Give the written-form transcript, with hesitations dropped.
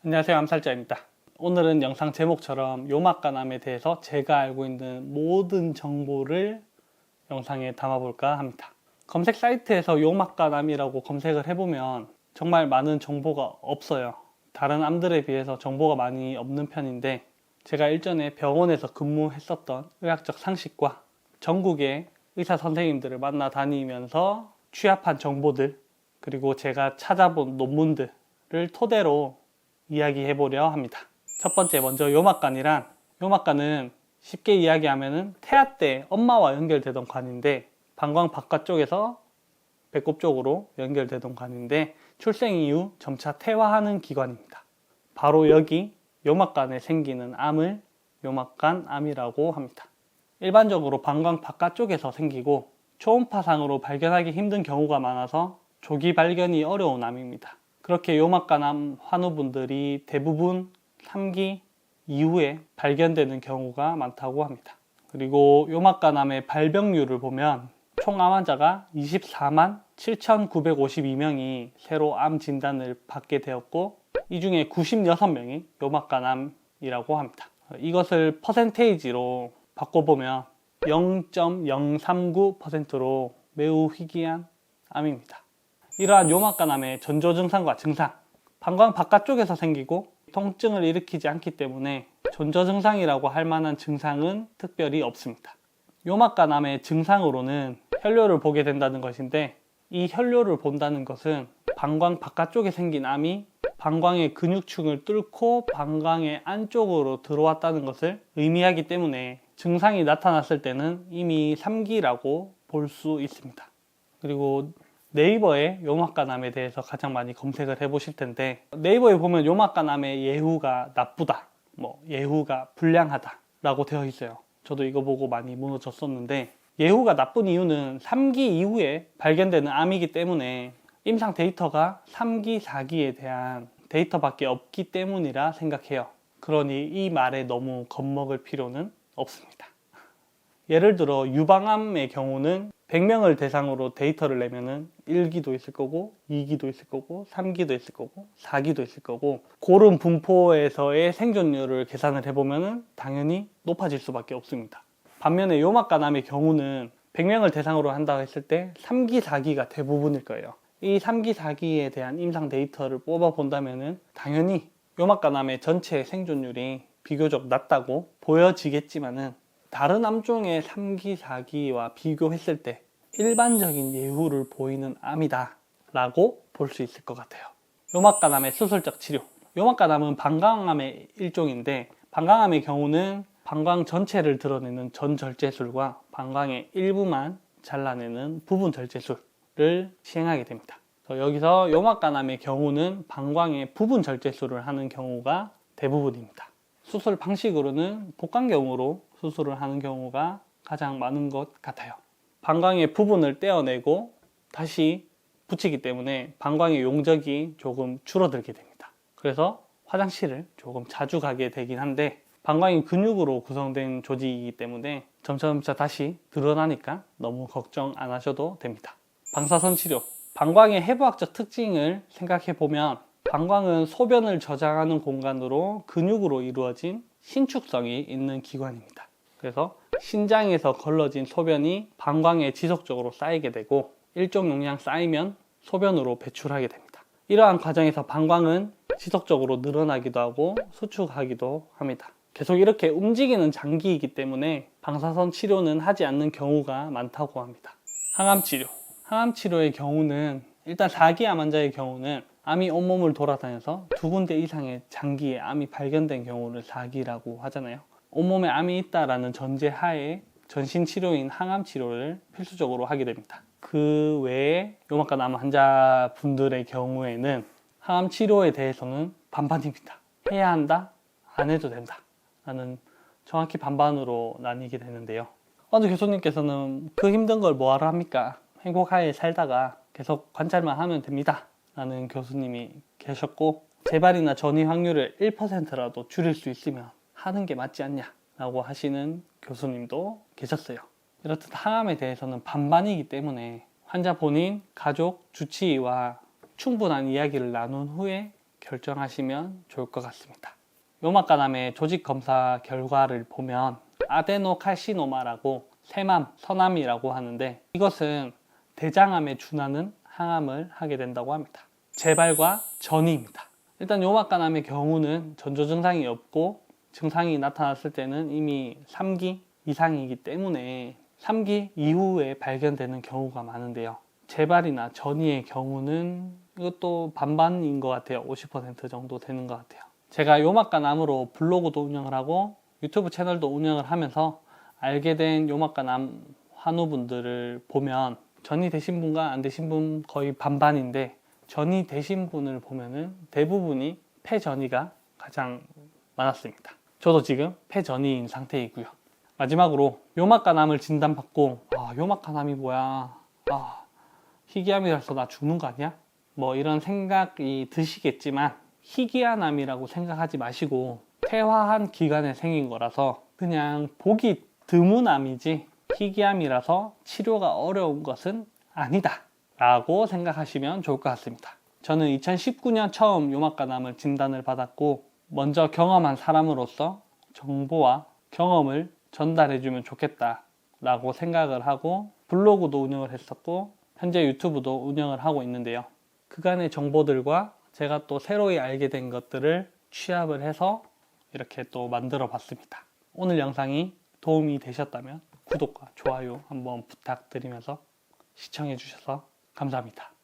안녕하세요, 암살자입니다. 오늘은 영상 제목처럼 요막간암에 대해서 제가 알고 있는 모든 정보를 영상에 담아볼까 합니다. 검색 사이트에서 요막간암이라고 검색을 해보면 정말 많은 정보가 없어요. 다른 암들에 비해서 정보가 많이 없는 편인데, 제가 일전에 병원에서 근무했었던 의학적 상식과 전국의 의사 선생님들을 만나 다니면서 취합한 정보들, 그리고 제가 찾아본 논문들을 토대로 이야기해보려 합니다. 첫 번째, 먼저 요막간이란, 요막간은 쉽게 이야기하면 태아 때 엄마와 연결되던 관인데, 방광 바깥쪽에서 배꼽 쪽으로 연결되던 관인데, 출생 이후 점차 퇴화하는 기관입니다. 바로 여기 요막간에 생기는 암을 요막간암이라고 합니다. 일반적으로 방광 바깥쪽에서 생기고 초음파상으로 발견하기 힘든 경우가 많아서 조기 발견이 어려운 암입니다. 그렇게 요막간암 환우분들이 대부분 3기 이후에 발견되는 경우가 많다고 합니다. 그리고 요막간암의 발병률을 보면 총 암 환자가 24만 7,952명이 새로 암 진단을 받게 되었고, 이 중에 96명이 요막간암이라고 합니다. 이것을 퍼센테이지로 바꿔보면 0.039%로 매우 희귀한 암입니다. 이러한 요막간암의 전조 증상과 증상, 방광 바깥쪽에서 생기고 통증을 일으키지 않기 때문에 전조 증상이라고 할 만한 증상은 특별히 없습니다. 요막간암의 증상으로는 혈뇨를 보게 된다는 것인데, 이 혈뇨를 본다는 것은 방광 바깥쪽에 생긴 암이 방광의 근육층을 뚫고 방광의 안쪽으로 들어왔다는 것을 의미하기 때문에 증상이 나타났을 때는 이미 3기라고 볼 수 있습니다. 그리고 네이버에 요막간암에 대해서 가장 많이 검색을 해보실 텐데, 네이버에 보면 요막간암의 예후가 나쁘다, 예후가 불량하다 라고 되어 있어요. 저도 이거 보고 많이 무너졌었는데, 예후가 나쁜 이유는 3기 이후에 발견되는 암이기 때문에 임상 데이터가 3기, 4기에 대한 데이터밖에 없기 때문이라 생각해요. 그러니 이 말에 너무 겁먹을 필요는 없습니다. 예를 들어 유방암의 경우는 100명을 대상으로 데이터를 내면은 1기도 있을 거고 2기도 있을 거고 3기도 있을 거고 4기도 있을 거고, 고른 분포에서의 생존율을 계산을 해보면은 당연히 높아질 수밖에 없습니다. 반면에 요막간암의 경우는 100명을 대상으로 한다고 했을 때 3기, 4기가 대부분일 거예요. 이 3기, 4기에 대한 임상 데이터를 뽑아 본다면은 당연히 요막간암의 전체 생존율이 비교적 낮다고 보여지겠지만은, 다른 암종의 3기, 4기와 비교했을 때 일반적인 예후를 보이는 암이다 라고 볼 수 있을 것 같아요. 요막간암의 수술적 치료. 요막간암은 방광암의 일종인데, 방광암의 경우는 방광 전체를 드러내는 전절제술과 방광의 일부만 잘라내는 부분 절제술을 시행하게 됩니다. 여기서 요막간암의 경우는 방광의 부분 절제술을 하는 경우가 대부분입니다. 수술 방식으로는 복강경으로 수술을 하는 경우가 가장 많은 것 같아요. 방광의 부분을 떼어내고 다시 붙이기 때문에 방광의 용적이 조금 줄어들게 됩니다. 그래서 화장실을 조금 자주 가게 되긴 한데, 방광이 근육으로 구성된 조직이기 때문에 점차 다시 드러나니까 너무 걱정 안 하셔도 됩니다. 방사선 치료. 방광의 해부학적 특징을 생각해 보면, 방광은 소변을 저장하는 공간으로 근육으로 이루어진 신축성이 있는 기관입니다. 그래서 신장에서 걸러진 소변이 방광에 지속적으로 쌓이게 되고, 일정 용량 쌓이면 소변으로 배출하게 됩니다. 이러한 과정에서 방광은 지속적으로 늘어나기도 하고 수축하기도 합니다. 계속 이렇게 움직이는 장기이기 때문에 방사선 치료는 하지 않는 경우가 많다고 합니다. 항암 치료. 항암 치료의 경우는 일단 4기암 환자의 경우는 암이 온몸을 돌아다녀서 2군데 이상의 장기에 암이 발견된 경우를 4기라고 하잖아요. 온몸에 암이 있다라는 전제 하에 전신 치료인 항암 치료를 필수적으로 하게 됩니다. 그 외에 요막간암 환자분들의 경우에는 항암 치료에 대해서는 반반입니다. 해야 한다, 안 해도 된다 라는 정확히 반반으로 나뉘게 되는데요. 어느 교수님께서는 그 힘든 걸 뭐하러 합니까? 행복하게 살다가 계속 관찰만 하면 됩니다 라는 교수님이 계셨고, 재발이나 전이 확률을 1%라도 줄일 수 있으면 하는 게 맞지 않냐 라고 하시는 교수님도 계셨어요. 이렇듯 항암에 대해서는 반반이기 때문에 환자 본인, 가족, 주치의와 충분한 이야기를 나눈 후에 결정하시면 좋을 것 같습니다. 요막간암의 조직 검사 결과를 보면 아데노칼시노마라고 세맘, 서남이라고 하는데 이것은 대장암에 준하는 항암을 하게 된다고 합니다. 재발과 전이입니다. 일단 요막간암의 경우는 전조 증상이 없고 증상이 나타났을 때는 이미 3기 이상이기 때문에 3기 이후에 발견되는 경우가 많은데요. 재발이나 전이의 경우는 이것도 반반인 것 같아요. 50% 정도 되는 것 같아요. 제가 요막간암으로 블로그도 운영을 하고 유튜브 채널도 운영을 하면서 알게 된 요막간암 환우분들을 보면 전이 되신 분과 안 되신 분 거의 반반인데 전이 되신 분을 보면은 대부분이 폐전이가 가장 많았습니다. 저도 지금 폐전이인 상태이고요. 마지막으로 요막간암을 진단받고 요막간암이 뭐야, 희귀암이라서 나 죽는 거 아니야? 뭐 이런 생각이 드시겠지만 희귀한 암이라고 생각하지 마시고 퇴화한 기간에 생긴 거라서 그냥 보기 드문 암이지 희귀암이라서 치료가 어려운 것은 아니다 라고 생각하시면 좋을 것 같습니다. 저는 2019년 처음 요막간암을 진단을 받았고 먼저 경험한 사람으로서 정보와 경험을 전달해주면 좋겠다 라고 생각을 하고 블로그도 운영을 했었고 현재 유튜브도 운영을 하고 있는데요. 그간의 정보들과 제가 또 새로이 알게 된 것들을 취합을 해서 이렇게 또 만들어 봤습니다. 오늘 영상이 도움이 되셨다면 구독과 좋아요 한번 부탁드리면서 시청해 주셔서 감사합니다.